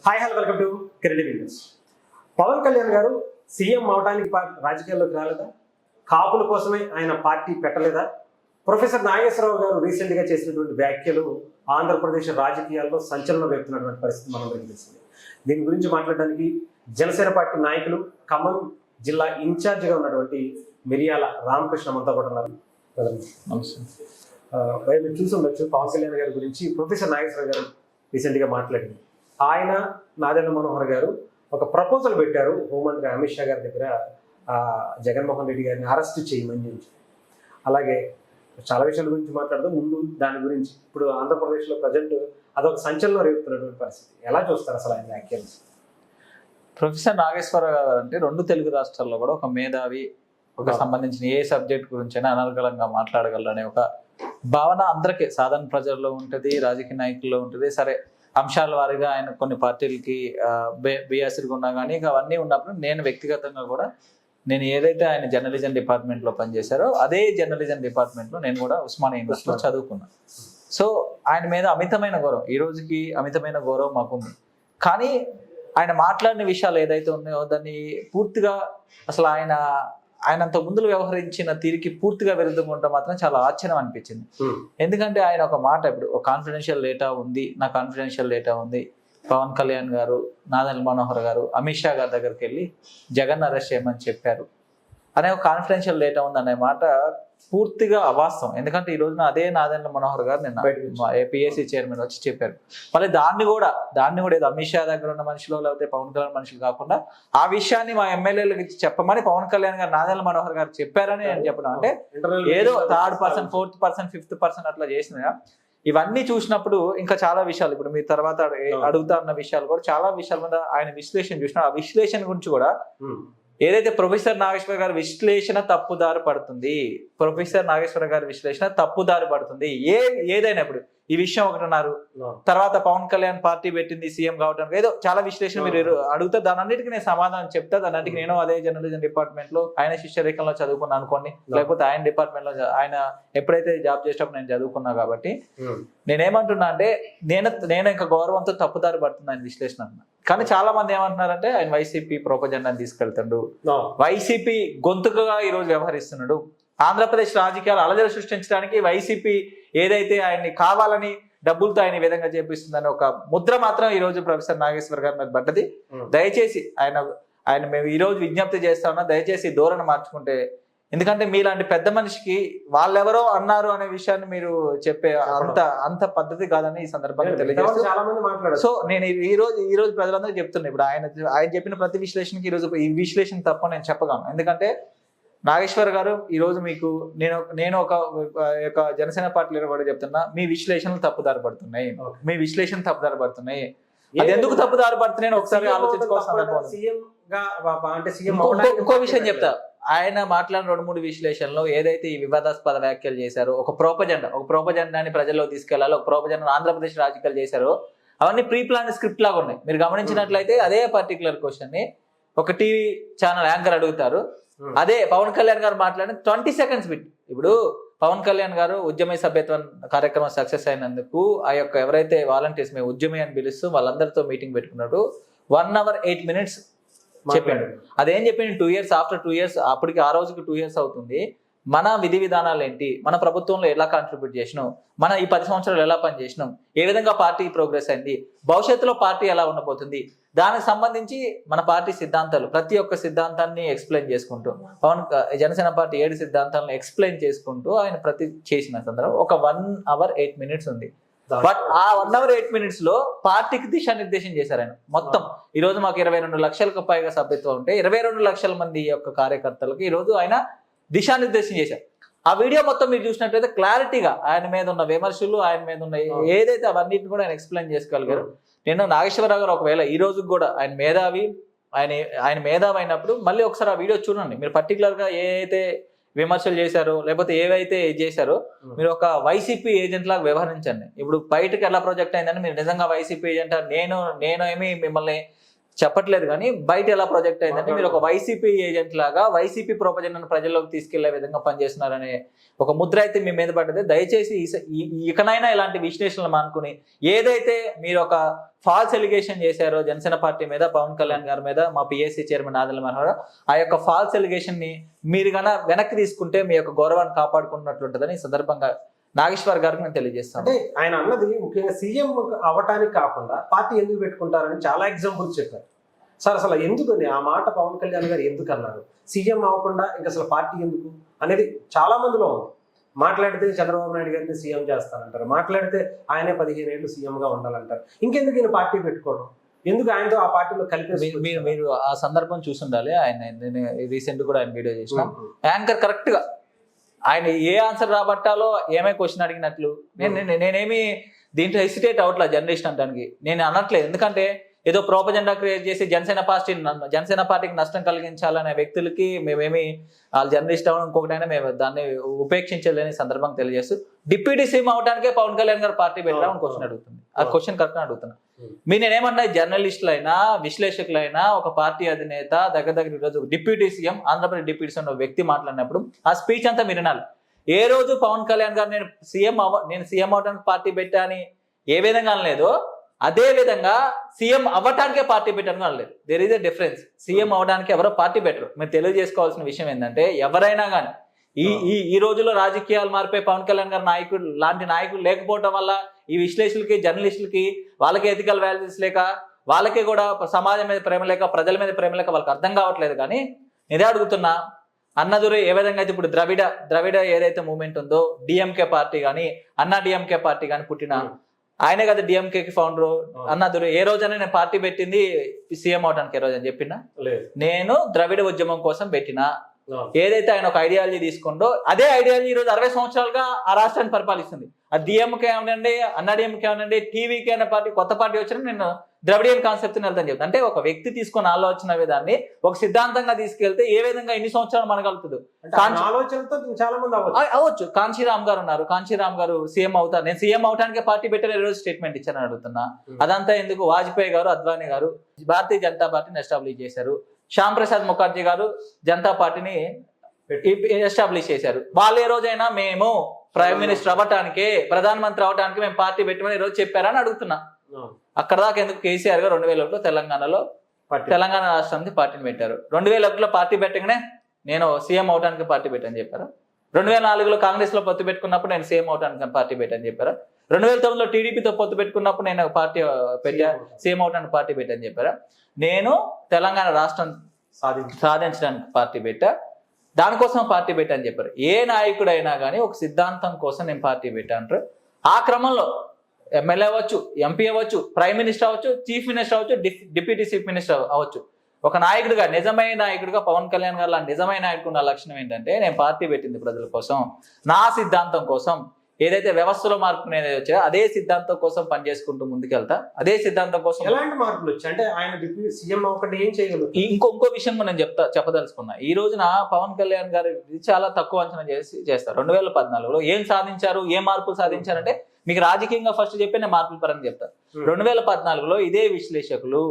Hi hello welcome to Credit News. Pawan Kalyan గారు CM అవడానికి రాజకీయాల్లోకి రాలేదా? కాపుల కోసమే ఆయన పార్టీ పెట్టలేదా? ప్రొఫెసర్ నాగేశ్వరరావు గారు రీసెంట్గా చేసినటువంటి వ్యాఖ్యలు ఆంధ్రప్రదేశ్ రాజకీయాల్లో సంచలనం రేపుతున్నటువంటి పరిస్థితి మనం తెలిసింది. దీని గురించి మాట్లాడడానికి జనసేన పార్టీ నాయకులు ఖమ్మం జిల్లా ఇన్ఛార్జిగా ఉన్నటువంటి మిరియాల రామకృష్ణ మనతో కూడా ఉన్నారు. మీరు చూసి ఉండొచ్చు, పవన్ కళ్యాణ్ గారి గురించి ప్రొఫెసర్ నాగేశ్వరరావు గారు రీసెంట్గా మాట్లాడింది. ఆయన నాదెండ్ల మనోహర్ గారు ఒక ప్రపోజల్ పెట్టారు హోంమంత్రి అమిత్ షా గారి దగ్గర, జగన్మోహన్ రెడ్డి గారిని అరెస్ట్ చేయమని చెప్పి. అలాగే చాలా విషయాల గురించి మాట్లాడదాం. ముందు దాని గురించి ఇప్పుడు ఆంధ్రప్రదేశ్లో ప్రజెంట్ అదొక సంచలనం రేపుతున్నటువంటి పరిస్థితి. ఎలా చూస్తారు అసలు ఆయన వ్యాఖ్యలు? ప్రొఫెసర్ నాగేశ్వరరావు గారు అంటే రెండు తెలుగు రాష్ట్రాల్లో కూడా ఒక మేధావి, ఒక సంబంధించిన ఏ సబ్జెక్ట్ గురించి అయినా అనర్గళంగా మాట్లాడగలరనే ఒక భావన అందరికీ సాధారణ ప్రజల్లో ఉంటుంది, రాజకీయ నాయకుల్లో ఉంటుంది. సరే, అంశాల వారీగా ఆయన కొన్ని పార్టీలకి బియాసిడ్గా ఉన్నా కానీ ఇక అవన్నీ ఉన్నప్పుడు నేను వ్యక్తిగతంగా కూడా నేను ఏదైతే ఆయన జర్నలిజం డిపార్ట్మెంట్లో పనిచేశారో అదే జర్నలిజం డిపార్ట్మెంట్లో నేను కూడా ఉస్మానియా యూనివర్సిటీలో చదువుకున్నాను. సో ఆయన మీద అమితమైన గౌరవం, ఈ రోజుకి అమితమైన గౌరవం మాకుంది. కానీ ఆయన మాట్లాడిన విషయాలు ఏదైతే ఉన్నాయో దాన్ని పూర్తిగా అసలు ఆయన అంత ముందు వ్యవహరించిన తీరికి పూర్తిగా విరుద్ధంగా ఉంటే మాత్రం చాలా ఆశ్చర్యం అనిపించింది. ఎందుకంటే ఆయన ఒక మాట, ఇప్పుడు ఒక కాన్ఫిడెన్షియల్ డేటా ఉంది, నా కాన్ఫిడెన్షియల్ డేటా ఉంది, పవన్ కళ్యాణ్ గారు, నాదెండ్ల మనోహర్ గారు అమిత్ షా గారి దగ్గరికి వెళ్ళి జగన్ అరెస్ట్ చేయమని చెప్పారు అనే ఒక కాన్ఫిడెన్షియల్ డేటా ఉంది అనే మాట పూర్తిగా అవాస్తవం. ఎందుకంటే ఈ రోజున అదే నాదెండ్ల మనోహర్ గారు నిన్న ఏపీఎస్సీ చైర్మన్ వచ్చి చెప్పారు. మళ్ళీ దాన్ని కూడా ఏదో అమిత్ షా దగ్గర ఉన్న మనుషులు లేకపోతే పవన్ కళ్యాణ్ మనుషులు కాకుండా ఆ విషయాన్ని మా ఎమ్మెల్యేలకు చెప్పమని పవన్ కళ్యాణ్ గారు నాదెండ్ల మనోహర్ గారు చెప్పారని నేను చెప్పడం అంటే ఏదో 3rd person 4th person 5th person అట్లా చేసిన ఇవన్నీ చూసినప్పుడు ఇంకా చాలా విషయాలు ఇప్పుడు మీ తర్వాత అడుగుతా ఉన్న విషయాలు కూడా చాలా విషయాల మీద ఆయన విశ్లేషణ చూసిన ఆ విశ్లేషణ గురించి కూడా ఏదైతే ప్రొఫెసర్ నాగేశ్వర గారి విశ్లేషణ తప్పుదారి పడుతుంది, ప్రొఫెసర్ నాగేశ్వర గారి విశ్లేషణ తప్పుదారి పడుతుంది. ఏదైనా ఇప్పుడు ఈ విషయం ఒకటి అన్నారు, తర్వాత పవన్ కళ్యాణ్ పార్టీ పెట్టింది సీఎం కావడానికి, ఏదో చాలా విశ్లేషణ మీరు అడుగుతా, దాని అన్నిటికీ నేను సమాధానం చెప్తా. దాని అన్నిటికీ నేను అదే జర్నలిజం డిపార్ట్మెంట్ లో ఆయన శిష్యరేఖంలో చదువుకున్నా అనుకోండి, లేకపోతే ఆయన డిపార్ట్మెంట్ లో ఆయన ఎప్పుడైతే జాబ్ చేసేటప్పుడు నేను చదువుకున్నా కాబట్టి నేనేమంటున్నా అంటే నేను ఇంకా గౌరవంతో తప్పుదారి పడుతుంది ఆయన విశ్లేషణ అన్నా. కానీ చాలా మంది ఏమంటున్నారంటే ఆయన వైసీపీ ప్రోపజెండాని తీసుకెళ్తాడు, వైసీపీ గొంతుకగా ఈ రోజు వ్యవహరిస్తున్నాడు, ఆంధ్రప్రదేశ్ రాజకీయాలు అలజడి సృష్టించడానికి వైసీపీ ఏదైతే ఆయన్ని కావాలని డబ్బులతో ఆయన ఈ విధంగా చేపిస్తుందని ఒక ముద్ర మాత్రం ఈ రోజు ప్రొఫెసర్ నాగేశ్వర్ గారి మీద పడ్డది. దయచేసి ఆయన మేము ఈ రోజు విజ్ఞప్తి చేస్తా ఉన్నా, దయచేసి ధోరణి మార్చుకుంటే, ఎందుకంటే మీలాంటి పెద్ద మనిషికి వాళ్ళెవరో అన్నారు అనే విషయాన్ని మీరు చెప్పే అంత పద్ధతి కాదని ఈ సందర్భంగా తెలియజేస్తాను. సో నేను ఈ రోజు ప్రజలందరూ చెప్తున్నా, ఇప్పుడు ఆయన చెప్పిన ప్రతి విశ్లేషణకి ఈ రోజు ఈ విశ్లేషణ తప్ప నేను చెప్పగలను. ఎందుకంటే నాగేశ్వర్ గారు ఈ రోజు మీకు నేను ఒక జనసేన పార్టీలో కూడా చెప్తున్నా, మీ విశ్లేషణలు తప్పుదారి పడుతున్నాయి, మీ విశ్లేషణ తప్పుదారి పడుతున్నాయి. అది ఎందుకు తప్పుదారి పడుతున్నాయి ఒకసారి ఆలోచించుకోవాల్సిన. ఇంకో విషయం చెప్తా, ఆయన మాట్లాడిన 2-3 విశ్లేషణలో ఏదైతే ఈ వివాదాస్పద వ్యాఖ్యలు చేశారో, ఒక ప్రోపజెండాని ప్రజల్లో తీసుకెళ్లాలి, ఒక ప్రోపజెండా ఆంధ్రప్రదేశ్ రాజకీయాలు చేశారో అవన్నీ ప్రీ ప్లాన్ స్క్రిప్ట్ లాగా ఉన్నాయి. మీరు గమనించినట్లయితే అదే పర్టికులర్ క్వశ్చన్ ని ఒక టీవీ ఛానల్ యాంకర్ అడుగుతారు, అదే పవన్ కళ్యాణ్ గారు మాట్లాడిన 20 seconds బిట్. ఇప్పుడు పవన్ కళ్యాణ్ గారు ఉద్యమ సభ్యత్వం కార్యక్రమం సక్సెస్ అయినందుకు ఆ యొక్క ఎవరైతే వాలంటీర్స్ మేము ఉద్యమి అని పిలుస్తూ వాళ్ళందరితో మీటింగ్ పెట్టుకున్నాడు, 1 hour 8 minutes చెప్పాడు. అదేం చెప్పిండు, 2 years, ఆఫ్టర్ 2 years, అప్పటికి ఆ రోజుకి 2 years అవుతుంది, మన విధి విధానాలు ఏంటి, మన ప్రభుత్వంలో ఎలా కాంట్రిబ్యూట్ చేసినాం, మన ఈ 10 సంవత్సరాలు ఎలా పనిచేసినాం, ఏ విధంగా పార్టీ ప్రోగ్రెస్ అయింది, భవిష్యత్తులో పార్టీ ఎలా ఉండబోతుంది, దానికి సంబంధించి మన పార్టీ సిద్ధాంతాలు ప్రతి ఒక్క సిద్ధాంతాన్ని ఎక్స్ప్లెయిన్ చేసుకుంటూ జనసేన పార్టీ 7 సిద్ధాంతాలను ఎక్స్ప్లెయిన్ చేసుకుంటూ ఆయన ప్రతి చేసిన సందర్భం ఒక 1 hour 8 minutes ఉంది. బట్ ఆ 1 hour 8 minutes లో పార్టీకి దిశానిర్దేశం చేశారు ఆయన మొత్తం. ఈ రోజు మాకు 22 లక్షలకు పైగా సభ్యత్వం ఉంటే 22 లక్షల మంది యొక్క కార్యకర్తలకు ఈ రోజు ఆయన దిశానిర్దేశం చేశారు. ఆ వీడియో మొత్తం మీరు చూసినట్లయితే క్లారిటీగా ఆయన మీద ఉన్న విమర్శలు, ఆయన మీద ఉన్న ఏదైతే అవన్నిటిని కూడా ఆయన ఎక్స్ప్లెయిన్ చేసుకోగలిగారు. నేను నాగేశ్వరరావు గారు ఒకవేళ ఈ రోజు కూడా ఆయన మేధావి అయినప్పుడు మళ్ళీ ఒకసారి ఆ వీడియో చూడండి. మీరు పర్టికులర్ గా ఏదైతే విమర్శలు చేశారో లేకపోతే ఏవైతే చేశారో మీరు ఒక వైసీపీ ఏజెంట్ లాగా వ్యవహరించండి. ఇప్పుడు బయటకు ఎలా ప్రొజెక్ట్ అయిందని మీరు నిజంగా వైసీపీ ఏజెంట్, నేను ఏమి మిమ్మల్ని చెప్పట్లేదు కానీ బయట ఎలా ప్రొజెక్ట్ అయిందంటే మీరు ఒక వైసీపీ ఏజెంట్ లాగా వైసీపీ ప్రొపజెండాను ప్రజల్లోకి తీసుకెళ్లే విధంగా పనిచేస్తున్నారనే ఒక ముద్ర అయితే మీ మీద పడ్డది. దయచేసి ఇకనైనా ఇలాంటి విశ్లేషణలు మానుకుని ఏదైతే మీరు ఒక ఫాల్స్ ఎలిగేషన్ చేశారో జనసేన పార్టీ మీద, పవన్ కళ్యాణ్ గారి మీద, మా పిఎస్సి చైర్మన్ ఆదిల మనోహర్, ఆ యొక్క ఫాల్స్ ఎలిగేషన్ ని మీరు గన వెనక్కి తీసుకుంటే మీ యొక్క గౌరవాన్ని కాపాడుకున్నట్లుంటుందని ఈ సందర్భంగా నాగేశ్వర్ గారికి నేను తెలియజేస్తాను. అంటే ఆయన అన్నది ముఖ్యంగా సీఎం అవ్వటానికి కాకుండా పార్టీ ఎందుకు పెట్టుకుంటారని చాలా ఎగ్జాంపుల్స్ చెప్పారు సార్. అసలు ఎందుకని ఆ మాట పవన్ కళ్యాణ్ గారు ఎందుకు అన్నారు? సీఎం అవ్వకుండా ఇంకా అసలు పార్టీ ఎందుకు అనేది చాలా మందిలో ఉంది. మాట్లాడితే చంద్రబాబు నాయుడు గారిని సీఎం చేస్తారంటారు, మాట్లాడితే ఆయనే 15 ఏళ్ళు సీఎంగా ఉండాలంటారు. ఇంకెందుకు ఈయన పార్టీ పెట్టుకోవడం, ఎందుకు ఆయనతో ఆ పార్టీలో కలిపి మీరు ఆ సందర్భం చూసుండాలి. ఆయన నేను రీసెంట్ కూడా ఆయన వీడియో చేసిన యాంకర్ కరెక్ట్ గా ఆయన ఏ ఆన్సర్ రాబట్టాలో ఏమే క్వశ్చన్ అడిగినట్లు నేనేమి దీంట్లో హెసిటేట్ అవట్లా జర్నలిస్ట్ అంటానికి నేను అనట్లేదు. ఎందుకంటే ఏదో ప్రోపజెండా క్రియేట్ చేసి జనసేన పార్టీకి నష్టం కలిగించాలనే వ్యక్తులకి మేమేమి వాళ్ళు జర్నలిస్ట్ అవ్వడం ఇంకొకటైనా మేము దాన్ని ఉపేక్షించలేని సందర్భం తెలియజేస్తూ డిప్యూటీ సీఎం అవడానికే పవన్ కళ్యాణ్ గారు పార్టీ పెట్టామని క్వశ్చన్ అడుగుతుంది. ఆ క్వశ్చన్ కరెక్ట్ అడుగుతున్నా. మీరు నేనేమన్నా జర్నలిస్టులైనా విశ్లేషకులైనా ఒక పార్టీ అధినేత దగ్గర ఈరోజు deputy CM, Andhra Pradesh deputy CM వ్యక్తి మాట్లాడినప్పుడు ఆ స్పీచ్ అంతా మీరు వినాలి. ఏ రోజు పవన్ కళ్యాణ్ గారు నేను సీఎం అవడానికి పార్టీ పెట్టా అని ఏ విధంగా అనలేదో అదే విధంగా సీఎం అవ్వటానికే పార్టీ పెట్టాను అనలేదు. There is a difference. CM అవ్వడానికి ఎవరో పార్టీ పెట్టరు. మీరు తెలియజేసుకోవాల్సిన విషయం ఏంటంటే ఎవరైనా కానీ ఈ రోజుల్లో రాజకీయాలు మారిపోయి పవన్ కళ్యాణ్ గారి నాయకుడు లాంటి నాయకులు లేకపోవడం వల్ల ఈ విశ్లేషకులకి జర్నలిస్టులకి వాళ్ళకి ఎథికల్ వాల్యూస్ లేక వాళ్ళకి కూడా సమాజం మీద ప్రేమ లేక ప్రజల మీద ప్రేమ లేక వాళ్ళకి అర్థం కావట్లేదు. కానీ నేనే అడుగుతున్నా, అన్నదురు ఏ విధంగా అయితే ఇప్పుడు ద్రవిడ ఏదైతే మూవ్మెంట్ ఉందో డిఎంకే పార్టీ కానీ అన్నా డిఎంకే పార్టీ కానీ పుట్టిన ఆయనే కదా డిఎంకేకి ఫౌండర్ అన్నదురు. ఏ రోజైనా నేను పార్టీ పెట్టింది సీఎం అవడానికి ఏ రోజు అని చెప్పినా? నేను ద్రవిడ ఉద్యమం కోసం పెట్టినా. ఏదైతే ఆయన ఒక ఐడియాలజీ తీసుకుంటో అదే ఐడియాలజీ ఈరోజు 60 సంవత్సరాలుగా ఆ రాష్ట్రాన్ని పరిపాలిస్తుంది. ఆ డిఎంకే అవనండి, అన్నా డిఎంకే అవనండి, టీవీకే అనే పార్టీ కొత్త పార్టీ వచ్చినా నేను ద్రవిడియన్ కాన్సెప్ట్ వెళ్తాను చెప్తాను. అంటే ఒక వ్యక్తి తీసుకున్న ఆలోచన విధాన్ని ఒక సిద్ధాంతంగా తీసుకెళ్తే ఏ విధంగా ఎన్ని సంవత్సరాలు మనగలుగుతుంది ఆలోచనతో చాలా మంది అవ్వచ్చు. కాంచీరామ్ గారు ఉన్నారు, కాంచీరామ్ గారు సీఎం అవుతారు, నేను సీఎం అవడానికి పార్టీ పెట్టిన రోజు స్టేట్మెంట్ ఇచ్చానని అడుగుతున్నా. అదంతా ఎందుకు? వాజ్పేయి గారు, అద్వానీ గారు భారతీయ జనతా పార్టీని ఎస్టాబ్లిష్ చేశారు. శ్యామ్ ప్రసాద్ ముఖర్జీ గారు జనతా పార్టీని ఎస్టాబ్లిష్ చేశారు. వాళ్ళు ఏ రోజైనా మేము ప్రైమ్ మినిస్టర్ అవ్వటానికి, ప్రధానమంత్రి అవడానికి మేము పార్టీ పెట్టమని ఈ రోజు చెప్పారని అడుగుతున్నా. అక్కడ దాకా ఎందుకు? కేసీఆర్ గారు 2001లో తెలంగాణ రాష్ట్రానికి పార్టీని పెట్టారు. 2001లో పార్టీ పెట్టగానే నేను సీఎం అవడానికి పార్టీ పెట్టని చెప్పారు. 2004లో కాంగ్రెస్ లో పొత్తు పెట్టుకున్నప్పుడు నేను సీఎం అవడానికి పార్టీ పెట్టని చెప్పారు. 2009లో టీడీపీతో పొత్తు పెట్టుకున్నప్పుడు నేను పార్టీ పెట్టా, సీఎం అవడానికి పార్టీ పెట్టని చెప్పారా? నేను తెలంగాణ రాష్ట్రం సాధించడానికి పార్టీ పెట్టా, దానికోసం పార్టీ పెట్టా అని చెప్పారు. ఏ నాయకుడైనా కానీ ఒక సిద్ధాంతం కోసం నేను పార్టీ పెట్టా అంటారు. ఆ క్రమంలో ఎమ్మెల్యే అవ్వచ్చు, ఎంపీ అవ్వచ్చు, ప్రైమ్ మినిస్టర్ అవ్వచ్చు, చీఫ్ మినిస్టర్ అవ్వచ్చు, డిప్యూటీ చీఫ్ మినిస్టర్ అవ్వచ్చు. ఒక నాయకుడిగా, నిజమైన నాయకుడిగా పవన్ కళ్యాణ్ గారు లాంటి నిజమైన నాయకుడు ఉన్న లక్షణం ఏంటంటే నేను పార్టీ పెట్టింది ప్రజల కోసం, నా సిద్ధాంతం కోసం, ఏదైతే వ్యవస్థలో మార్పులు వచ్చాయో అదే సిద్ధాంతం కోసం పనిచేసుకుంటూ ముందుకెళ్తా. అదే సిద్ధాంతం కోసం ఎలాంటి మార్పులు వచ్చాయి అంటే ఆయన డిప్యూటీ సీఎం అవ్వకుండా ఏం చేయగలరు? ఇంకో విషయం నేను చెప్పదలుచుకున్నా. ఈ రోజున పవన్ కళ్యాణ్ గారు చాలా తక్కువ అంచనా చేస్తారు. 2014లో ఏం సాధించారు, ఏం మార్పులు సాధించారంటే మీకు రాజకీయంగా ఫస్ట్ చెప్పి నేను మార్పుల పరంగా చెప్తాను. 2014లో ఇదే విశ్లేషకులు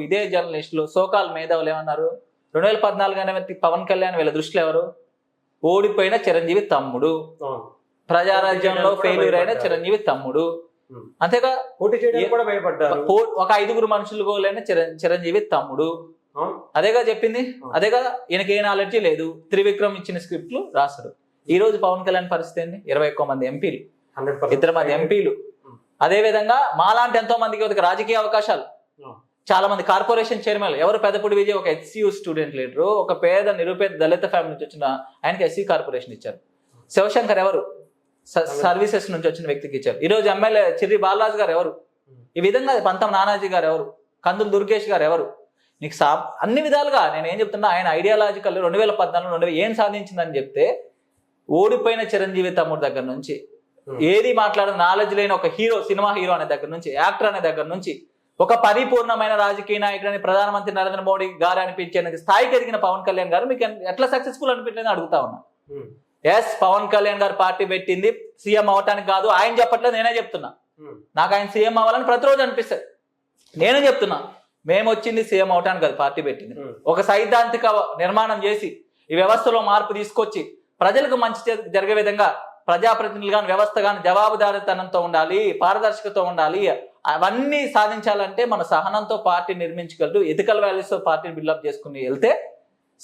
ఇదే జర్నలిస్టులు సోకాల్ మేధావులు ఏమన్నారు? 2014 అనే పవన్ కళ్యాణ్ వీళ్ళ దృష్టిలో ఎవరు? ఓడిపోయిన చిరంజీవి తమ్ముడు, ప్రజారాజ్యంలో ఫెయిల్యూర్ అయిన చిరంజీవి తమ్ముడు. అంతేగా పోటీ చేయడానికి కూడా భయపడ్డారు. ఒక 5 మనుషులు గోలైన చిరంజీవి తమ్ముడు. అదేగా చెప్పింది. అదేగా ఈయనకి ఏ నాలెడ్జీ లేదు. త్రివిక్రమ్ ఇచ్చిన స్క్రిప్ట్లు రాస్తాడు. ఈ రోజు పవన్ కళ్యాణ్ పరిస్థితి ఏంది? 21 మంది ఎంపీలు, 2 మంది ఎంపీలు. అదే విధంగా మాలాంటి ఎంతో మందికి రాజకీయ అవకాశాలు, చాలా మంది కార్పొరేషన్ చైర్మన్లు. ఎవరు? పెద్దపూడి విజయ్ ఒక HCU స్టూడెంట్ లీడరు, ఒక పేద నిరుపేద దళిత ఫ్యామిలీ నుంచి వచ్చిన ఆయనకి SC కార్పొరేషన్ ఇచ్చారు. శివశంకర్ ఎవరు? సర్వీసెస్ నుంచి వచ్చిన వ్యక్తికి ఇచ్చారు. ఈ రోజు ఎమ్మెల్యే చిర్రి బాలరాజు గారు ఎవరు? ఈ విధంగా పంతం నానాజీ గారు ఎవరు? కందులు దుర్గేష్ గారు ఎవరు? నీకు అన్ని విధాలుగా నేను ఏం చెప్తున్నా, ఆయన ఐడియాలజికల్ 2014 ఏం సాధించిందని చెప్తే ఓడిపోయిన చిరంజీవి తమ్ముడు దగ్గర నుంచి ఏది మాట్లాడదు, నాలెడ్జ్ లేని ఒక హీరో, సినిమా హీరో అనే దగ్గర నుంచి, యాక్టర్ అనే దగ్గర నుంచి ఒక పరిపూర్ణమైన రాజకీయ నాయకుడని ప్రధానమంత్రి నరేంద్ర మోడీ గారు అనిపించే స్థాయికి ఎదిగిన పవన్ కళ్యాణ్ గారు మీకు ఎట్లా సక్సెస్ఫుల్ అనిపించలేదని అడుగుతా ఉన్నా. ఎస్, పవన్ కళ్యాణ్ గారు పార్టీ పెట్టింది సీఎం అవటానికి కాదు. ఆయన చెప్పట్లేదు, నేనే చెప్తున్నా. నాకు ఆయన సీఎం అవ్వాలని ప్రతిరోజు అనిపిస్తుంది. నేనే చెప్తున్నా. మేము వచ్చింది సీఎం అవటానికి కాదు పార్టీ పెట్టింది. ఒక సైద్ధాంతిక నిర్మాణం చేసి ఈ వ్యవస్థలో మార్పు తీసుకొచ్చి ప్రజలకు మంచి జరిగే విధంగా ప్రజాప్రతినిధులు కానీ వ్యవస్థ కానీ జవాబుదారీతనంతో ఉండాలి, పారదర్శకత ఉండాలి. అవన్నీ సాధించాలంటే మన సహనంతో పార్టీ నిర్మించగలరు. ఎథికల్ వాల్యూస్ తో పార్టీని బిల్డప్ చేసుకుని వెళ్తే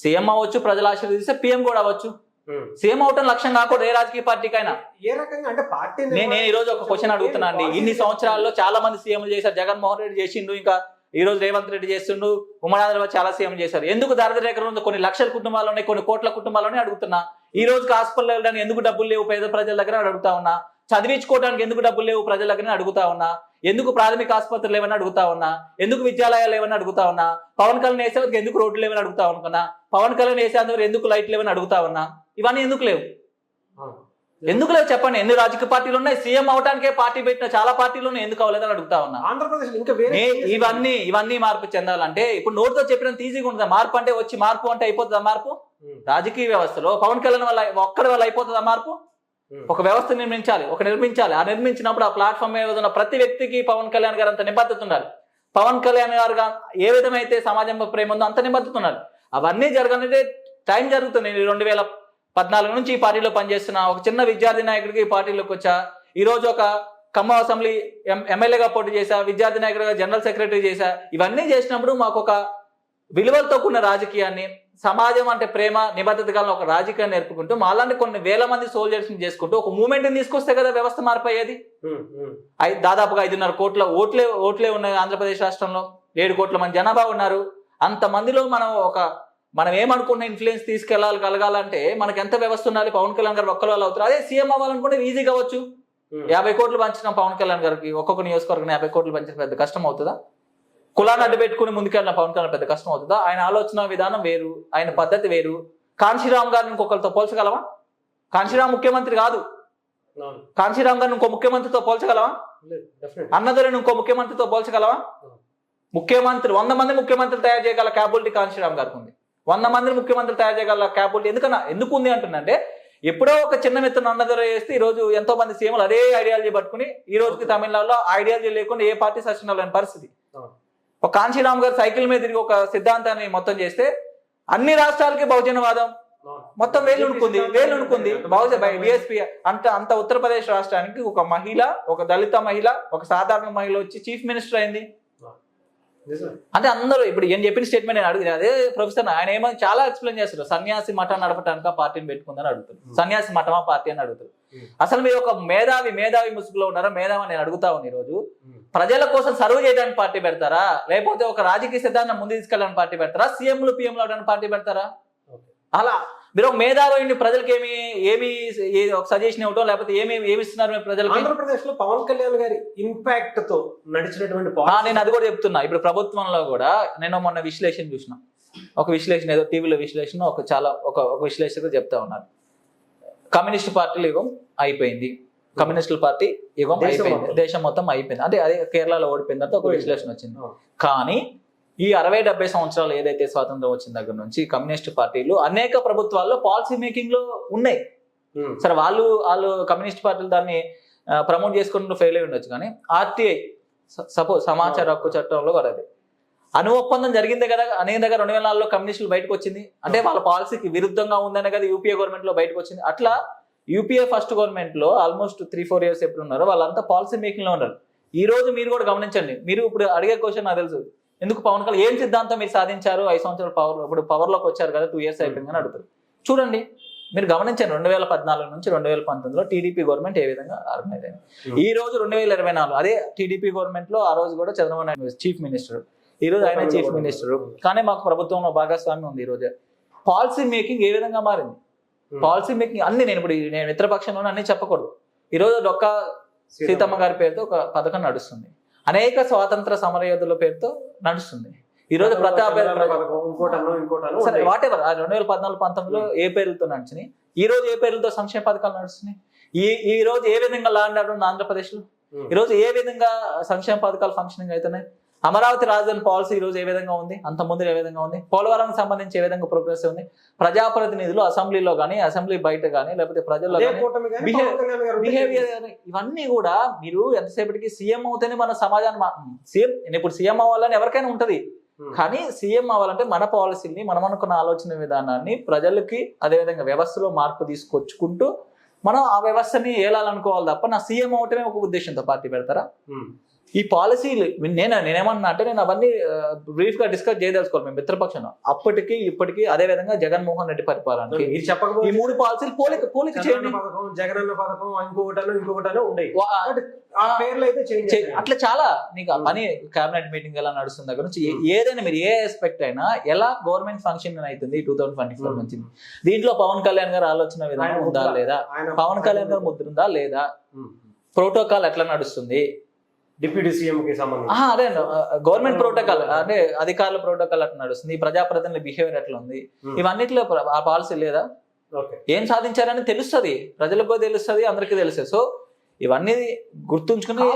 సీఎం అవ్వచ్చు, ప్రజలు ఆశీర్వదిస్తే పిఎం కూడా అవ్వచ్చు. సీఎం అవటం లక్ష్యం కాకూడదు ఏ రాజకీయ పార్టీకైనా. ఏ రకంగా అంటే పార్టీ నేను ఈ రోజు ఒక క్వశ్చన్ అడుగుతున్నా అండి. ఇన్ని సంవత్సరాల్లో చాలా మంది సీఎంలు చేశారు. జగన్మోహన్ రెడ్డి చేసిండు, ఇంకా ఈ రోజు రేవంత్ రెడ్డి చేస్తుండు, ఉమ్మడి చాలా సీఎం చేశారు. ఎందుకు దారిద్ర్య రేఖలో ఉంది? కొన్ని లక్షల కుటుంబాలు ఉన్నాయి, కొన్ని కోట్ల కుటుంబాలని అడుగుతున్నా. ఈ రోజు హాస్పిటల్ వెళ్ళడానికి ఎందుకు డబ్బులు లేవు పేద ప్రజల దగ్గర అడుగుతా ఉన్నా. చదివించుకోవడానికి ఎందుకు డబ్బులు లేవు ప్రజల దగ్గర అడుగుతా ఉన్నా. ఎందుకు ప్రాథమిక ఆసుపత్రులు లేవని అడుగుతా ఉన్నా. ఎందుకు విద్యాలయాలు లేవని అడుగుతా ఉన్నా. పవన్ కళ్యాణ్ వేసేందుకు ఎందుకు రోడ్లు లేవని అడుగుతా అనుకున్నా. పవన్ కళ్యాణ్ వేసేందుకు ఎందుకు లైట్లు లేవని అడుగుతా ఉన్నా. ఇవన్నీ ఎందుకు లేవు? ఎందుకు లేవు చెప్పండి. ఎన్ని రాజకీయ పార్టీలు ఉన్నాయి? సీఎం అవటానికే పార్టీ పెట్టిన చాలా పార్టీలు ఉన్నాయి, ఎందుకు అవ్వలేదని అడుగుతా ఉన్నా. ఆంధ్రప్రదేశ్ ఇంకా ఇవన్నీ మార్పు చెందాలంటే ఇప్పుడు నోటితో చెప్పినంత ఈజీగా ఉంటుందా? మార్పు అంటే వచ్చి మార్పు అంటే అయిపోతుందా మార్పు? రాజకీయ వ్యవస్థలో పవన్ కళ్యాణ్ వల్ల ఒక్కడి వల్ల అయిపోతుందా మార్పు? ఒక వ్యవస్థ నిర్మించాలి. ఆ నిర్మించినప్పుడు ఆ ప్లాట్ఫామ్ మీద ఉన్న ప్రతి వ్యక్తికి పవన్ కళ్యాణ్ గారు అంత నిబద్ధత ఉండాలి. పవన్ కళ్యాణ్ గారు ఏ విధమైతే సమాజంలో ప్రేమ ఉందో అంత నిబద్ధత ఉండాలి. అవన్నీ జరగాలంటే టైం జరుగుతుంది. నేను 2014 నుంచి ఈ పార్టీలో పనిచేస్తున్నా. ఒక చిన్న విద్యార్థి నాయకుడికి ఈ పార్టీలోకి వచ్చా. ఈ రోజు ఒక ఖమ్మం అసెంబ్లీ ఎమ్మెల్యేగా పోటీ చేశా, విద్యార్థి నాయకుడిగా జనరల్ సెక్రటరీ చేశా. ఇవన్నీ చేసినప్పుడు మాకు ఒక విలువలతో కూడిన రాజకీయాన్ని, సమాజం అంటే ప్రేమ నిబద్ధత గల ఒక రాజకీయాన్ని నేర్పుకుంటూ మాలాంటి కొన్ని వేల మంది సోల్జర్స్ ని చేసుకుంటూ ఒక మూవ్మెంట్ ని తీసుకొస్తే కదా వ్యవస్థ మారిపోయేది. దాదాపుగా 5.5 కోట్ల ఓట్లే ఉన్నాయి ఆంధ్రప్రదేశ్ రాష్ట్రంలో. 7 కోట్ల మంది జనాభా ఉన్నారు. అంత మందిలో మనం ఏమనుకున్న ఇన్ఫ్లుయెన్స్ తీసుకెళ్లాలంటే మనకి ఎంత వ్యవస్థ ఉండాలి? పవన్ కళ్యాణ్ గారు ఒక్కరు వాళ్ళు అవుతారు. అదే సీఎం అవ్వాలనుకుంటే ఈజీ కావచ్చు. 50 కోట్లు పంచిన పవన్ కళ్యాణ్ గారికి ఒక్కొక్క నియోజకవర్గం 50 కోట్లు పంచిన పెద్ద కష్టం అవుతుందా? కులాన్ని అడ్డు పెట్టుకుని ముందుకెళ్ళిన పవన్ కళ్యాణ్ పెద్ద కష్టం అవుతుందా? ఆయన ఆలోచన విధానం వేరు, ఆయన పద్ధతి వేరు. కాంశీరామ్ గారిని ఇంకొకరితో పోల్చగలవా? కాంశీరామ్ ముఖ్యమంత్రి కాదు. కాంశీరామ్ గారిని ఇంకో ముఖ్యమంత్రితో పోల్చగలవా? అన్నదొరిని ఇంకో ముఖ్యమంత్రితో పోల్చగలవా? ముఖ్యమంత్రి 100 మంది ముఖ్యమంత్రులు తయారు చేయగల క్యాపబిలిటీ కాంశీరామ్ గారికి ఉంది. 100 మందిని ముఖ్యమంత్రులు తయారు చేయగల క్యాపబిలిటీ ఎందుకు ఉంది అంటుందంటే, ఎప్పుడో ఒక చిన్న మిత్రుడు అన్నదొర చేస్తే ఈ రోజు ఎంతో మంది సీఎంలు అదే ఐడియాలజీ పట్టుకుని ఈ రోజుకి తమిళనాడులో ఐడియాలజీ లేకుండా ఏ పార్టీ సస్టైన్ అవ్వలేని పరిస్థితి. ఒక కాంశీరామ్ గారు సైకిల్ మీద తిరిగి ఒక సిద్ధాంతాన్ని మొత్తం చేస్తే అన్ని రాష్ట్రాలకి బహుజనవాదం మొత్తం వేలునుకుంది. బిఎస్పీ అంత ఉత్తరప్రదేశ్ రాష్ట్రానికి ఒక మహిళ, ఒక దళిత మహిళ, ఒక సాధారణ మహిళ వచ్చి చీఫ్ మినిస్టర్ అయింది. అంటే అందరూ ఇప్పుడు ఏం చెప్పిన స్టేట్మెంట్ నేను అడిగిన అదే ప్రొఫెసర్ ఆయన ఏమో చాలా ఎక్స్ప్లెయిన్ చేస్తారు. సన్యాసి మఠం నడపటానికి పార్టీని పెట్టుకుందని అడుగుతారు. సన్యాసి మఠమా పార్టీ అని అడుగుతారు. అసలు మీరు ఒక మేధావి ముసుగులో ఉన్నారా? మేధావి నేను అడుగుతా ఉన్నాను. ఈ రోజు ప్రజల కోసం సర్వ్ చేయడానికి పార్టీ పెడతారా, లేకపోతే ఒక రాజకీయ సిద్ధాంతం ముందు తీసుకెళ్ళడానికి పార్టీ పెడతారా, సీఎంలు పిఎంలు అవడానికి పార్టీ పెడతారా? అలా మీరు ఒక మేధావి ప్రజలకి ఏమి ఒక సజెషన్ ఇవ్వటం, లేకపోతే ఏమి ఇస్తున్నారు ప్రజలకు? ఆంధ్రప్రదేశ్ లో పవన్ కళ్యాణ్ గారి ఇంపాక్ట్ తో నడిచినటువంటి నేను అది కూడా చెప్తున్నా. ఇప్పుడు ప్రభుత్వంలో కూడా నేను మొన్న విశ్లేషణ చూసిన. ఒక విశ్లేషణ ఏదో టీవీలో విశ్లేషణ ఒక విశ్లేషకుడు చెప్తా ఉన్నారు. కమ్యూనిస్ట్ పార్టీల యుగం అయిపోయింది, కమ్యూనిస్టుల పార్టీ యుగం అయిపోయింది, దేశం మొత్తం అయిపోయింది. అంటే అదే కేరళలో ఓడిపోయిన తర్వాత ఒక విశ్లేషణ వచ్చింది. కానీ ఈ 60-70 సంవత్సరాలు ఏదైతే స్వాతంత్రం వచ్చిన దగ్గర నుంచి కమ్యూనిస్ట్ పార్టీలు అనేక ప్రభుత్వాల్లో పాలసీ మేకింగ్ లో ఉన్నాయి. సరే వాళ్ళు కమ్యూనిస్ట్ పార్టీలు దాన్ని ప్రమోట్ చేసుకుంటూ ఫెయిల్ అయి ఉండొచ్చు. కానీ ఆర్టీఐ సపోజ్ సమాచార హక్కు చట్టంలో కూడా అది అణు ఒప్పందం జరిగిందే కదా. అనేక దగ్గర 2004లో కమ్యూనిస్టులు బయటకు వచ్చింది. అంటే వాళ్ళ పాలసీకి విరుద్ధంగా ఉందనే కదా యూపీఏ గవర్నమెంట్ లో బయటకు వచ్చింది. అట్లా యూపీఏ ఫస్ట్ గవర్నమెంట్ లో ఆల్మోస్ట్ 3-4 ఇయర్స్ ఎప్పుడు ఉన్నారో వాళ్ళంతా పాలసీ మేకింగ్ లో ఉన్నారు. ఈ రోజు మీరు కూడా గమనించండి. మీరు ఇప్పుడు అడిగే క్వశ్చన్ నాకు తెలుసు, ఎందుకు పవన్ కళ్యాణ్ ఏం సిద్ధాంతం మీరు సాధించారు 5 సంవత్సరాలు ఇప్పుడు పవర్లోకి వచ్చారు కదా, 2 ఇయర్స్ అయిపోయింది అని అడుగుతారు. చూడండి, మీరు గమనించండి 2014 నుంచి 2019లో టీడీపీ గవర్నమెంట్ ఏ విధంగా ఆర్గనైజ్ అయింది. ఈ రోజు 2024 అదే టీడీపీ గవర్నమెంట్ లో ఆ రోజు కూడా చంద్రబాబు నాయుడు చీఫ్ మినిస్టర్, ఈ రోజు ఆయన చీఫ్ మినిస్టర్. కానీ మాకు ప్రభుత్వంలో భాగస్వామ్యం ఉంది. ఈ రోజు పాలసీ మేకింగ్ ఏ విధంగా మారింది? పాలసీ మేకింగ్ అన్ని నేను మిత్రపక్షంలోనే అన్ని చెప్పకూడదు. ఈ రోజు డొక్క సీతమ్మ గారి పేరుతో ఒక పథకం నడుస్తుంది. అనేక స్వాతంత్ర సమరయోధుల పేరుతో నడుస్తుంది. ఈ రోజు ప్రతాప్ వాట్ ఎవర్ 2014-19లో ఏ పేర్లతో నడిచినాయి, ఈ రోజు ఏ పేర్లతో సంక్షేమ పథకాలు నడుస్తున్నాయి, ఈ రోజు ఏ విధంగా లా అండ్ ఆర్డర్ ఉంది ఆంధ్రప్రదేశ్ లో, ఈ రోజు ఏ విధంగా సంక్షేమ పథకాలు ఫంక్షనింగ్ అవుతున్నాయి. అమరావతి రాజధాని పాలసీ ఈ రోజు ఏ విధంగా ఉంది, అంత ముందు ఏ విధంగా ఉంది, పోలవరానికి సంబంధించి ఏ విధంగా ప్రోగ్రెస్ ఉంది, ప్రజాప్రతినిధులు అసెంబ్లీలో కానీ అసెంబ్లీ బయట కానీ లేకపోతే ప్రజల్లో అదే కానీ కూటమి కానీ పవన్ కళ్యాణ్ గారు ఉంటే బిహేవియర్ ఇవన్నీ కూడా మీరు ఎంతసేపటికి సీఎం అవుతేనే మన సమాజాన్ని సీఎం, నేను ఇప్పుడు సీఎం అవ్వాలని ఎవరికైనా ఉంటది, కానీ సీఎం అవ్వాలంటే మన పాలసీని మనం అనుకున్న ఆలోచన విధానాన్ని ప్రజలకి అదేవిధంగా వ్యవస్థలో మార్పు తీసుకొచ్చుకుంటూ మనం ఆ వ్యవస్థని ఏలాలనుకోవాలి తప్ప నా సీఎం అవటమే ఒక ఉద్దేశంతో పార్టీ పెడతారా? ఈ పాలసీలు నేనేమన్నా అంటే నేను అవన్నీ బ్రీఫ్ గా డిస్కస్ చేయదలుచుకోవాలి మేము మిత్రపక్షం. అప్పటికి ఇప్పటికీ అదే విధంగా జగన్మోహన్ రెడ్డి పరిపాలనకి మీరు చెప్పకపోతే ఈ 3 పాలసీలు పోలిక చేయండి. పథకం, జగనన్న పథకం, ఇంకొకటనో ఉండేవి. ఆ పేర్లు అయితే చేంజ్ అట్లా చాలా నీకు పని కేబినెట్ మీటింగ్ ఎలా నడుస్తుంది దగ్గర నుంచి ఏదైనా మీరు ఏ ఆస్పెక్ట్ అయినా ఎలా గవర్నమెంట్ ఫంక్షన్ అవుతుంది 2024 నుంచి, దీంట్లో పవన్ కళ్యాణ్ గారు ఆలోచన విధానం ఉందా లేదా, పవన్ కళ్యాణ్ గారు ముద్ర ఉందా లేదా, ప్రోటోకాల్ ఎట్లా నడుస్తుంది, డిప్యూటీ సీఎం కి సంబంధించి అదే గవర్నమెంట్ ప్రోటోకాల్ అంటే అధికారుల ప్రోటోకాల్ అట్లా నడుస్తుంది, ప్రజాప్రతినిధుల బిహేవియర్ ఎట్లా ఉంది, ఇవన్నిట్లో ఆ పాలసీ లేదా, ఏం సాధించారని తెలుస్తుంది, ప్రజలకు తెలుస్తుంది, అందరికీ తెలుస్తుంది. సో ఇవన్నీ గుర్తుంచుకుని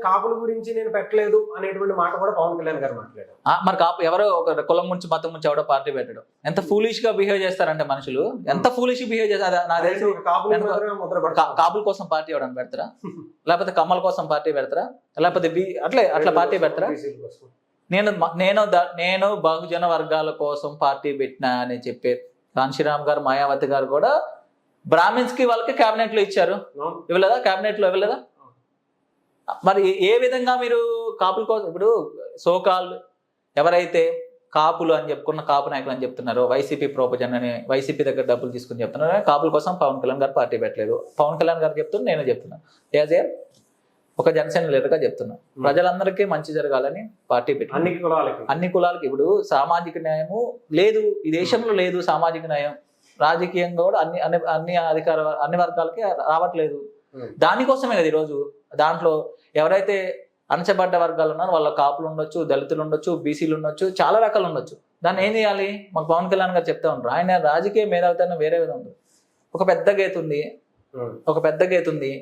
కాపుల గురించి నేను పెట్టలేదు అనేటువంటి మాట కూడా పవన్ కళ్యాణ్ గారు మాట్లాడారు. మరి కాపు ఎవరో ఒక కులం నుంచి మతం నుంచి ఎవడో పార్టీ పెట్టడం ఎంత ఫూలిష్ గా బిహేవ్ చేస్తారంటే మనుషులు, ఎంత ఫూలిష్ బిహేవ్ చేస్తారు. నాకు తెలిసి కాపుల కోసం పార్టీ ఎవడని పెడతారా, లేకపోతే కమ్మల కోసం పార్టీ పెడతారా, లేకపోతే అట్లా పార్టీ పెడతారా? నేను బహుజన వర్గాల కోసం పార్టీ పెట్టినా అని చెప్పే కాంశీరామ్ గారు, మాయావతి గారు కూడా బ్రాహ్మిన్స్ కి వాళ్ళకి కేబినెట్ లో ఇచ్చారు, ఇవ్వలేదా? కేబినెట్ లో ఇవ్వలేదా? మరి ఏ విధంగా మీరు కాపుల కోసం ఇప్పుడు సోకాల్ ఎవరైతే కాపులు అని చెప్పుకున్న కాపు నాయకులు అని చెప్తున్నారు, వైసీపీ ప్రోపజన్ అని వైసీపీ దగ్గర డబ్బులు తీసుకుని చెప్తున్నారు, కాపుల కోసం పవన్ కళ్యాణ్ గారు పార్టీ పెట్టలేదు. పవన్ కళ్యాణ్ గారు చెప్తున్నా, నేను చెప్తున్నాను, యాజ్ ఏ ఒక జనసేన లీడర్గా చెప్తున్నా, ప్రజలందరికీ మంచి జరగాలని పార్టీ పెట్టి అన్ని కులాలకి ఇప్పుడు సామాజిక న్యాయము లేదు ఈ దేశంలో, లేదు సామాజిక న్యాయం రాజకీయంగా కూడా అన్ని వర్గాలకి రావట్లేదు. దానికోసమే కదా ఈరోజు దాంట్లో ఎవరైతే అణచబడ్డ వర్గాలు ఉన్నారో వాళ్ళ కాపులు ఉండొచ్చు, దళితులు ఉండొచ్చు, బీసీలు ఉండొచ్చు, చాలా రకాలు ఉండొచ్చు. దాన్ని ఏం చేయాలి? మాకు పవన్ కళ్యాణ్ గారు చెప్తా ఉంటారు, ఆయన రాజకీయ మేధావితనం వేరే విధంగా ఉంటుంది. ఒక పెద్ద గేత్ ఉంది,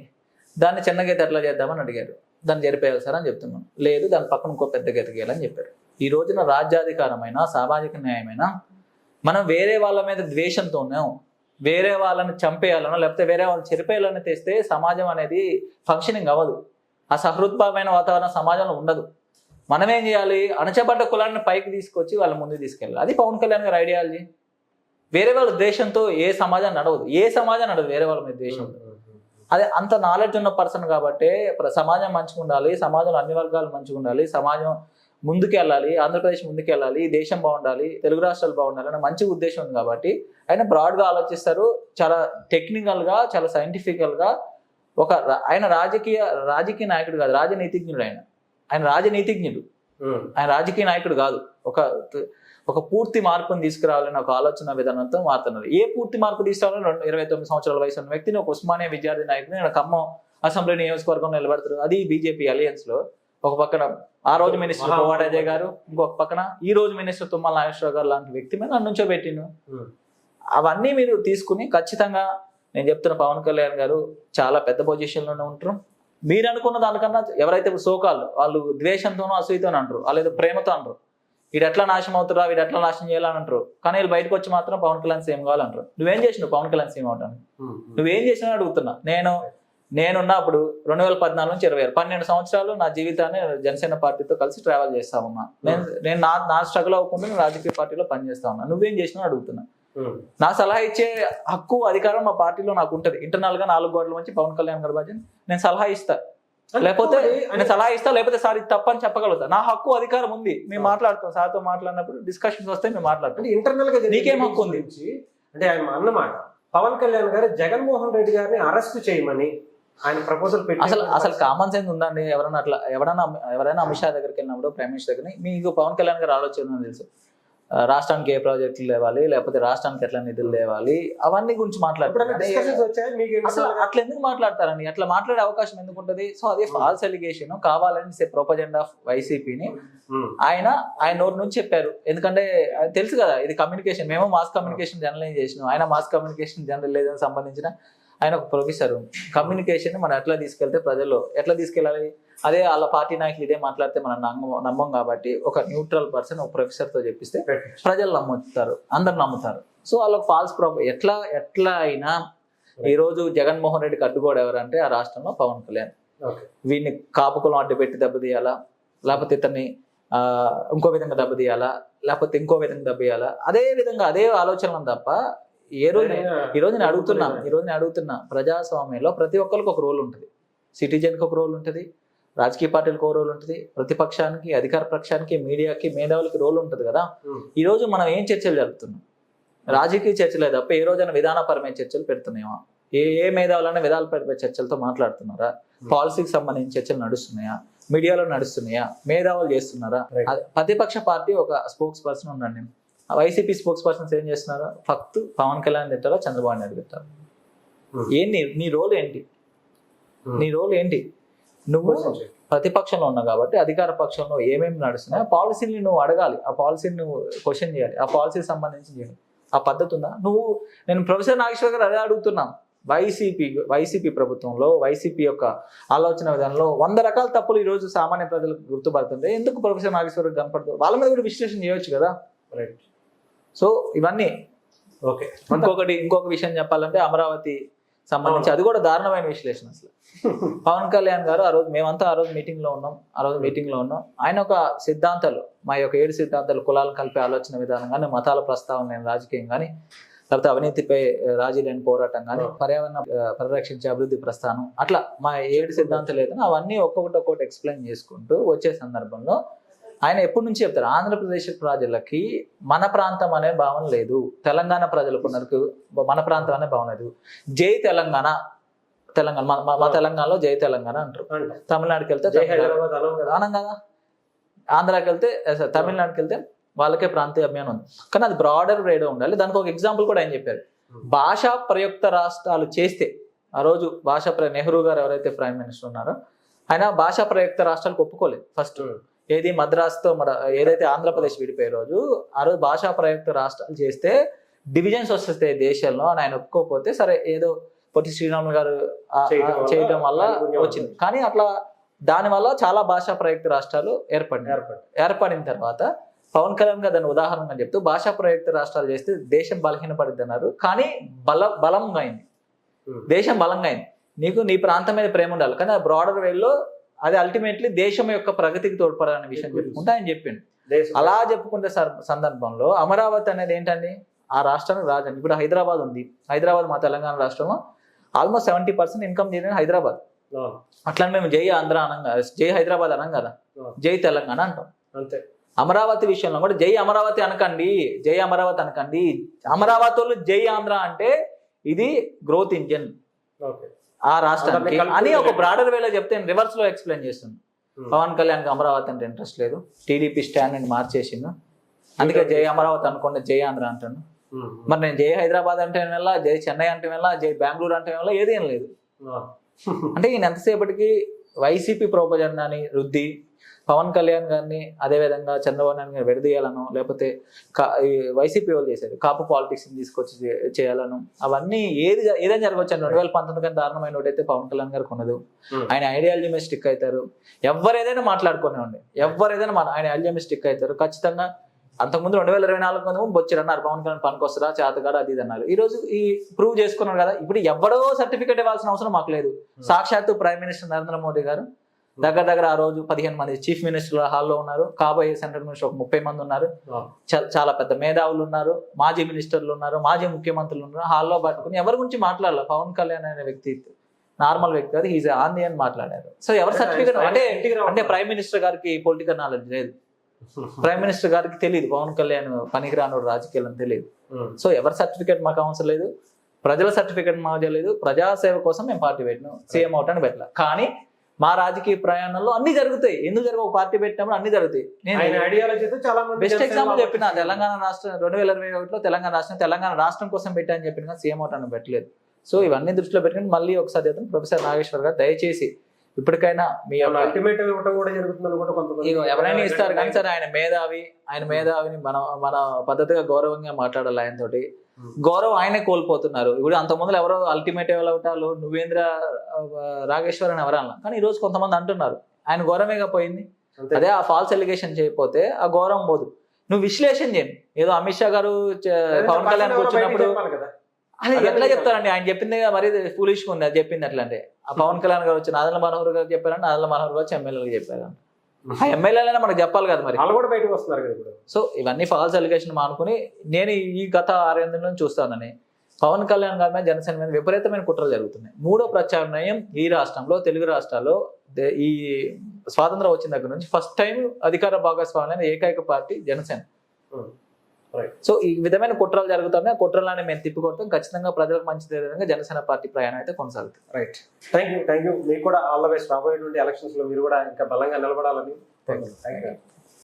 దాన్ని చిన్న గీత ఎట్లా చేద్దామని అడిగారు, దాన్ని జరిపేయాలి సార్ అని చెప్తున్నాను. లేదు, దాని పక్కన ఇంకో పెద్ద గీత గీయాలని చెప్పారు. ఈ రోజున రాజ్యాధికారమైన సామాజిక న్యాయమైన మనం వేరే వాళ్ళ మీద ద్వేషంతోనో వేరే వాళ్ళని చంపేయాలనో లేకపోతే వేరే వాళ్ళని చెరిపేయాలని తెస్తే సమాజం అనేది ఫంక్షనింగ్ అవ్వదు. ఆ సహృద్భావమైన వాతావరణం సమాజంలో ఉండదు. మనం ఏం చేయాలి? అణచబడ్డ కులాన్ని పైకి తీసుకొచ్చి వాళ్ళ ముందుకు తీసుకెళ్ళాలి. అది పవన్ కళ్యాణ్ గారి ఐడియాలజీ. వేరే వాళ్ళ ద్వేషంతో ఏ సమాజం నడవదు, వేరే వాళ్ళ మీద ద్వేషంతో. అదే అంత నాలెడ్జ్ ఉన్న పర్సన్ కాబట్టి సమాజం మంచిగా ఉండాలి, సమాజంలో అన్ని వర్గాలు మంచిగా ఉండాలి, సమాజం ముందుకు వెళ్ళాలి, ఆంధ్రప్రదేశ్ ముందుకు వెళ్ళాలి, దేశం బాగుండాలి, తెలుగు రాష్ట్రాలు బాగుండాలి అనే మంచి ఉద్దేశం ఉంది కాబట్టి ఆయన బ్రాడ్గా ఆలోచిస్తారు. చాలా టెక్నికల్గా, చాలా సైంటిఫికల్గా ఆయన రాజకీయ నాయకుడు కాదు, రాజనీతిజ్ఞుడు. ఆయన రాజనీతిజ్ఞుడు, ఆయన రాజకీయ నాయకుడు కాదు. ఒక పూర్తి మార్పును తీసుకురావాలని ఒక ఆలోచన విధానంతో మారుతున్నారు. ఏ పూర్తి మార్పు తీసుకురావాలని 29 సంవత్సరాల వయసు ఉన్న వ్యక్తిని ఒక ఉస్మానియా విద్యార్థి నాయకుని ఆయన ఖమ్మం అసెంబ్లీ నియోజకవర్గం నిలబెడతారు. అది బీజేపీ అలయన్స్ లో. ఒక పక్కన ఆ రోజు మినిస్టర్ కోవాడ అజయ్ గారు, ఇంకొక పక్కన ఈ రోజు మినిస్టర్ తుమ్మల నాగేశ్వరరావు గారు లాంటి వ్యక్తి మీద నుంచో పెట్టిను. అవన్నీ మీరు తీసుకుని ఖచ్చితంగా నేను చెప్తున్న పవన్ కళ్యాణ్ గారు చాలా పెద్ద పొజిషన్లోనే ఉంటారు. మీరు అనుకున్న దానికన్నా ఎవరైతే సోకాళ్ళు వాళ్ళు ద్వేషంతోనో అసూయతోనో అంటారు, వాళ్ళు ప్రేమతో అంటారు, వీడు ఎట్లా నాశనం అవుతారా, వీడు ఎట్లా నాశనం చేయాలని అంటారు. కానీ వీళ్ళు బయటకు వచ్చి మాత్రం పవన్ కళ్యాణ్ సీఎం కావాలంటారు. నువ్వేం చేసినావు పవన్ కళ్యాణ్ సీఎం అవడానికి? నువ్వేం చేసినా అడుగుతున్నా. నేనున్నప్పుడు 2014 నుంచి 26 12 సంవత్సరాలు నా జీవితాన్ని జనసేన పార్టీతో కలిసి ట్రావెల్ చేస్తా ఉన్నా. నేను నా స్ట్రగుల్ అవ్వకుండా రాజకీయ పార్టీలో పనిచేస్తా ఉన్నా. నువ్వేం చేసినా అడుగుతున్నా. నా సలహా ఇచ్చే హక్కు, అధికారం మా పార్టీలో నాకు ఉంటుంది. ఇంటర్నల్ గా 4 గోడల నుంచి పవన్ కళ్యాణ్ గారి బాధ్యత నేను సలహా ఇస్తా, లేకపోతే సార్ ఇది తప్పని చెప్పగలుగుతా. నా హక్కు, అధికారం ఉంది. మేము మాట్లాడుతాం, సార్తో మాట్లాడినప్పుడు డిస్కషన్స్ వస్తే మేము మాట్లాడతాం. ఇంటర్నల్ గా నీకేం హక్కు ఉంది అంటే ఆయన అన్నమాట. పవన్ కళ్యాణ్ గారు జగన్మోహన్ రెడ్డి గారిని అరెస్ట్ చేయమని ఆయన ప్రపోజల్ పెట్టి అసలు కామన్ సెన్స్ ఉందండి? ఎవరైనా అమిత్ షా దగ్గరికి వెళ్ళినప్పుడు, ప్రైమ్ మినిస్టర్ దగ్గర, మీకు పవన్ కళ్యాణ్ గారు ఆలోచన తెలుసు, రాష్ట్రానికి ఏ ప్రాజెక్టులు లేవాలి, లేకపోతే రాష్ట్రానికి ఎట్లా నిధులు లేవాలి, అవన్నీ గురించి మాట్లాడతారు. అసలు అట్లా ఎందుకు మాట్లాడతారండి? అట్లా మాట్లాడే అవకాశం ఎందుకు ఉంటుంది? సో అది ఫాల్స్ ఎలిగేషన్, కావాలని ప్రొపజెండా ఆఫ్ వైసీపీని ఆయన నోరు నుంచి చెప్పారు. ఎందుకంటే తెలుసు కదా, ఇది కమ్యూనికేషన్. మేము మాస్ కమ్యూనికేషన్ జర్నలిజం చేసినాం, ఆయన మాస్ కమ్యూనికేషన్ జర్నలిజం సంబంధించిన ఆయన ఒక ప్రొఫెసర్. కమ్యూనికేషన్ మనం ఎట్లా తీసుకెళ్తే ప్రజల్లో ఎట్లా తీసుకెళ్ళాలి, అదే వాళ్ళ పార్టీ నాయకులు ఇదే మాట్లాడితే మనం నమ్మం కాబట్టి ఒక న్యూట్రల్ పర్సన్ ఒక ప్రొఫెసర్తో చెప్పిస్తే ప్రజలు నమ్ముతారు, అందరు నమ్ముతారు. సో వాళ్ళకి ఫాల్స్ ఎట్లా అయినా ఈ రోజు జగన్మోహన్ రెడ్డికి అడ్డుకోడు ఎవరంటే ఆ రాష్ట్రంలో పవన్ కళ్యాణ్. వీడిని కాపుకులం అడ్డు పెట్టి దెబ్బతీయాలా, లేకపోతే ఇతన్ని ఇంకో విధంగా దెబ్బతీయాలా, లేకపోతే ఇంకో విధంగా దెబ్బతీయాలా, అదే విధంగా అదే ఆలోచనలు తప్ప ఈ రోజు నేను అడుగుతున్నా ప్రజాస్వామ్యంలో ప్రతి ఒక్కరికి ఒక రోల్ ఉంటుంది. సిటిజన్కి ఒక రోల్ ఉంటుంది, రాజకీయ పార్టీలకు ఒక రోల్ ఉంటుంది, ప్రతిపక్షానికి, అధికార పక్షానికి, మీడియాకి, మేధావులకి రోల్ ఉంటుంది కదా. ఈ రోజు మనం ఏం చర్చలు జరుపుతున్నాం? రాజకీయ చర్చలే తప్ప ఏ రోజైనా విధానపరమైన చర్చలు పెడుతున్నాయా? ఏ మేధావులైనా విధానపరమైన చర్చలతో మాట్లాడుతున్నారా? పాలసీకి సంబంధించిన చర్చలు నడుస్తున్నాయా? మీడియాలో నడుస్తున్నాయా? మేధావులు చేస్తున్నారా? ప్రతిపక్ష పార్టీ ఒక స్పోక్స్ పర్సన్ ఉండండి. వైసీపీ స్పోక్స్ పర్సన్స్ ఏం చేస్తున్నారు? ఫక్త్ పవన్ కళ్యాణ్ తింటారా, చంద్రబాబు నాయుడు తింటారు? ఏంటి నీ రోల్ ఏంటి? నువ్వు ప్రతిపక్షంలో ఉన్నావు కాబట్టి అధికార పక్షంలో ఏమేమి నడుస్తున్నాయి ఆ పాలసీని నువ్వు అడగాలి, ఆ పాలసీని నువ్వు క్వశ్చన్ చేయాలి, ఆ పాలసీకి సంబంధించి చేయాలి. ఆ పద్ధతి ఉందా? నేను ప్రొఫెసర్ నాగేశ్వర గారు అదే అడుగుతున్నా. వైసీపీ ప్రభుత్వంలో వైసీపీ యొక్క ఆలోచన విధానంలో 100 రకాల తప్పులు ఈ రోజు సామాన్య ప్రజలకు గుర్తుపడుతుంది. ఎందుకు ప్రొఫెసర్ నాగేశ్వర కనపడుతుంది? వాళ్ళ మీద కూడా విశ్లేషణ చేయొచ్చు కదా. రైట్. సో ఇవన్నీ ఓకే. ఇంకొక విషయం చెప్పాలంటే అమరావతి సంబంధించి అది కూడా దారుణమైన విశ్లేషణ. అసలు పవన్ కళ్యాణ్ గారు మేమంతా ఆ రోజు మీటింగ్ లో ఉన్నాం. ఆయన ఒక సిద్ధాంతాలు, మా యొక్క 7 సిద్ధాంతాలు, కులాలను కలిపే ఆలోచన విధానం కానీ, మతాల ప్రస్తావన, రాజకీయం కానీ, లేకపోతే అవినీతిపై రాజీ లేని పోరాటం కానీ, పర్యావరణ పరిరక్షించే అభివృద్ధి ప్రస్థానం, అట్లా మా 7 సిద్ధాంతాలు ఏదైనా అవన్నీ ఒక్కొక్కటి ఎక్స్ప్లెయిన్ చేసుకుంటూ వచ్చే సందర్భంలో ఆయన ఎప్పటి నుంచి చెప్తారు, ఆంధ్రప్రదేశ్ ప్రజలకి మన ప్రాంతం అనే భావన లేదు, తెలంగాణ ప్రజలకు మన ప్రాంతం అనే భావన లేదు. జై తెలంగాణ, మా తెలంగాణలో జై తెలంగాణ అంటారు. తమిళనాడుకి వెళ్తే అనం కదా, ఆంధ్రాకి వెళ్తే తమిళనాడుకి వెళ్తే వాళ్ళకే ప్రాంతీయ అభిమానం ఉంది. కానీ అది బ్రాడర్ వేలో ఉండాలి. దానికి ఒక ఎగ్జాంపుల్ కూడా ఆయన చెప్పారు. భాషా ప్రయుక్త రాష్ట్రాలు చేస్తే ఆ రోజు నెహ్రూ గారు ఎవరైతే ప్రైమ్ మినిస్టర్ ఉన్నారో ఆయన భాషా ప్రయుక్త రాష్ట్రాలకు ఒప్పుకోలేదు. ఫస్ట్ ఏది మద్రాసుతో ఏదైతే ఆంధ్రప్రదేశ్ విడిపోయే రోజు ఆ రోజు భాషా ప్రయుక్త రాష్ట్రాలు చేస్తే డివిజన్స్ వస్తాయి దేశంలో అని ఆయన ఒప్పుకోకపోతే, సరే ఏదో పొట్టి శ్రీరాములు గారు చేయడం వల్ల వచ్చింది. కానీ అట్లా దానివల్ల చాలా భాషా ప్రయుక్త రాష్ట్రాలు ఏర్పడిన తర్వాత పవన్ కళ్యాణ్ గారు దాన్ని ఉదాహరణగా చెప్తూ భాషా ప్రయుక్త రాష్ట్రాలు చేస్తే దేశం బలహీనపడిద్ది అన్నారు. కానీ బలంగా అయింది, దేశం బలంగా అయింది. నీకు నీ ప్రాంతం మీద ప్రేమ ఉండాలి, కానీ ఆ బ్రాడర్ వేలో అది అల్టిమేట్లీ దేశం యొక్క ప్రగతికి తోడ్పడాలనే విషయం చెప్పుకుంటే ఆయన చెప్పిండు. అలా చెప్పుకుంటే సందర్భంలో అమరావతి అనేది ఏంటండి, ఆ రాష్ట్రానికి రాజధాని. ఇప్పుడు హైదరాబాద్ ఉంది, హైదరాబాద్ మా తెలంగాణ రాష్ట్రంలో ఆల్మోస్ట్ 70% ఇన్కమ్ చేయడం హైదరాబాద్. అట్లా మేము జై ఆంధ్ర అనం కదా, జై హైదరాబాద్ అనం కదా, జై తెలంగాణ అంటాం. అంతే. అమరావతి విషయంలో కూడా జై అమరావతి అనకండి, అమరావతి వాళ్ళు జై ఆంధ్ర అంటే ఇది గ్రోత్ ఇంజిన్ ఆ రాష్ట్రానికి అని ఒక బ్రాడర్ వేలో చెప్తే రివర్స్ లో ఎక్స్ప్లెయిన్ చేస్తుంది. పవన్ కళ్యాణ్ కి అమరావతి అంటే ఇంట్రెస్ట్ లేదు, టీడీపీ స్టాండ్ మార్చేసిండు, అందుకే జై అమరావతి అనుకోండి జై ఆంధ్ర అంటాను. మరి నేను జై హైదరాబాద్ అంటే వెళ్ళా, జై చెన్నై అంటే వెళ్ళా, జై బెంగళూరు అంటే వెళ్ళా, ఏదేం లేదు. అంటే ఈయన ఎంతసేపటికి వైసీపీ ప్రోపజెండాని రుద్ది పవన్ కళ్యాణ్ గారిని అదేవిధంగా చంద్రబాబు నాయుడు గారిని విడదీయాలను, లేకపోతే వైసీపీ వాళ్ళు చేసేది కాపు పాలిటిక్స్ తీసుకొచ్చి చేయాలను, అవన్నీ ఏదైనా జరగవచ్చు. 2019 కానీ దారుణమైన ఒకటైతే పవన్ కళ్యాణ్ గారికి ఉన్నది. ఆయన ఐడియాలజీ మీద స్టిక్ అవుతారు. ఎవరేదైనా మాట్లాడుకునేవాడి, ఆయన ఐడియాలజీ మీద స్టిక్ అవుతారు ఖచ్చితంగా. అంతకుముందు 2024 బొచ్చిరన్నారు పవన్ కళ్యాణ్ పనికొస్తారా, చేతగాడు, అది ఇది అన్నారు. ఈ రోజు ప్రూవ్ చేసుకున్నారు కదా. ఇప్పుడు ఎవడో సర్టిఫికేట్ ఇవ్వాల్సిన అవసరం మాకు లేదు. సాక్షాత్తు ప్రైమ్ మినిస్టర్ నరేంద్ర మోడీ గారు దగ్గర ఆ రోజు 15 మంది చీఫ్ మినిస్టర్ల హాల్లో ఉన్నారు, కాబోయే సెంట్రల్ మినిస్టర్ ఒక 30 మంది ఉన్నారు, చాలా పెద్ద మేధావులు ఉన్నారు, మాజీ మినిస్టర్లు ఉన్నారు, మాజీ ముఖ్యమంత్రులు ఉన్నారు. హాల్లో పట్టుకుని ఎవరి గురించి మాట్లాడాలి, పవన్ కళ్యాణ్ అనే వ్యక్తి నార్మల్ వ్యక్తి కాదు, ఈజ్ ఆంది అని మాట్లాడారు. సో ఎవరు సర్టిఫికేట్ అంటే ప్రైమ్ మినిస్టర్ గారికి పొలిటికల్ నాలెడ్జ్ లేదు, ప్రైమ్ మినిస్టర్ గారికి తెలియదు పవన్ కళ్యాణ్ పనికిరానుడు రాజకీయాలు అని తెలియదు. సో ఎవరి సర్టిఫికేట్ మాకు అవసరం లేదు, ప్రజల సర్టిఫికేట్ మాకు తెలియదు. ప్రజాసేవ కోసం మేము పార్టీ పెట్టినాం, సీఎం అవటానికి పెట్టాల. కానీ మా రాజకీయ ప్రయాణంలో అన్ని జరుగుతాయి. ఎందుకు జరగవు? పార్టీ పెట్టినప్పుడు అన్ని జరుగుతాయి. నేను బెస్ట్ ఎగ్జాంపుల్ చెప్పిన తెలంగాణ రాష్ట్రం 2021లో తెలంగాణ రాష్ట్రం కోసం పెట్టాను చెప్పిన, సీఎం అవటానికి పెట్టలేదు. సో ఇవన్నీ దృష్టిలో పెట్టుకుని మళ్ళీ ఒకసారి చెప్తాను, ప్రొఫెసర్ నాగేశ్వర్ గారు దయచేసి ఇప్పటికైనా మీ అల్టిమేట్ ఇవ్వడం కూడా జరుగుతుంది. ఎవరైనా ఇస్తారు కానీ సరే ఆయన మేధావిని మన పద్ధతిగా గౌరవంగా మాట్లాడాలి. ఆయనతోటి గౌరవం ఆయనే కోల్పోతున్నారు. ఇప్పుడు అంతకుముందు ఎవరో అల్టిమేట్ ఎవరు నువ్వేంద్ర రాగేశ్వర్ అని ఎవరన్నా, కానీ ఈ రోజు కొంతమంది అంటున్నారు ఆయన గౌరవమేగా పోయింది. అంతే. అదే ఆ ఫాల్స్ ఎలిగేషన్ చేయకపోతే ఆ గౌరవం పోదు. నువ్వు విశ్లేషణ చేయను. ఏదో అమిత్ షా గారు పవన్ కళ్యాణ్ కూర్చున్నప్పుడు చెప్పాలి కదా. అది అదే ఎట్లా చెప్పాలి. చెప్తారండి? ఆయన చెప్పింది మరి ఫూలిష్ గా ఉంది. అది చెప్పింది ఎట్లా అంటే ఆ పవన్ కళ్యాణ్ గారు వచ్చి నాదల మనోహర్ గారు చెప్పారంటే నాదల మనోహర్ గారు వచ్చి ఎమ్మెల్యేలకు చెప్పారంట. ఆ ఎమ్మెల్యేలైనా మనకు చెప్పాలి కదా మరి. వాళ్ళు కూడా బయటకు వస్తున్నారు కదా ఇప్పుడు. సో ఇవన్నీ ఫాల్స్ అలిగేషన్ మానుకుని నేను ఈ గత 6 నుంచి చూస్తానని పవన్ కళ్యాణ్ గారి మీద జనసేన మీద విపరీతమైన కుట్రలు జరుగుతున్నాయి. మూడో ప్రత్యామ్నాయం ఈ రాష్ట్రంలో తెలుగు రాష్ట్రాల్లో ఈ స్వాతంత్రం వచ్చిన దగ్గర నుంచి ఫస్ట్ టైం అధికార భాగస్వామ్యం ఏకైక పార్టీ జనసేన. రైట్. సో ఈ విధమైన కుట్రలు జరుగుతున్నాయి. ఆ కుట్రలని మేము తిప్పికొడతాం. ఖచ్చితంగా ప్రజలకు మంచి విధంగా జనసేన పార్టీ ప్రయాణం అయితే కొనసాగుతుంది. రైట్. Thank you. మీకు కూడా ఆల్ ద బెస్ట్. రాబోయేటువంటి ఎలక్షన్స్ లో మీరు కూడా ఇంకా బలంగా నిలబడాలని. Thank you.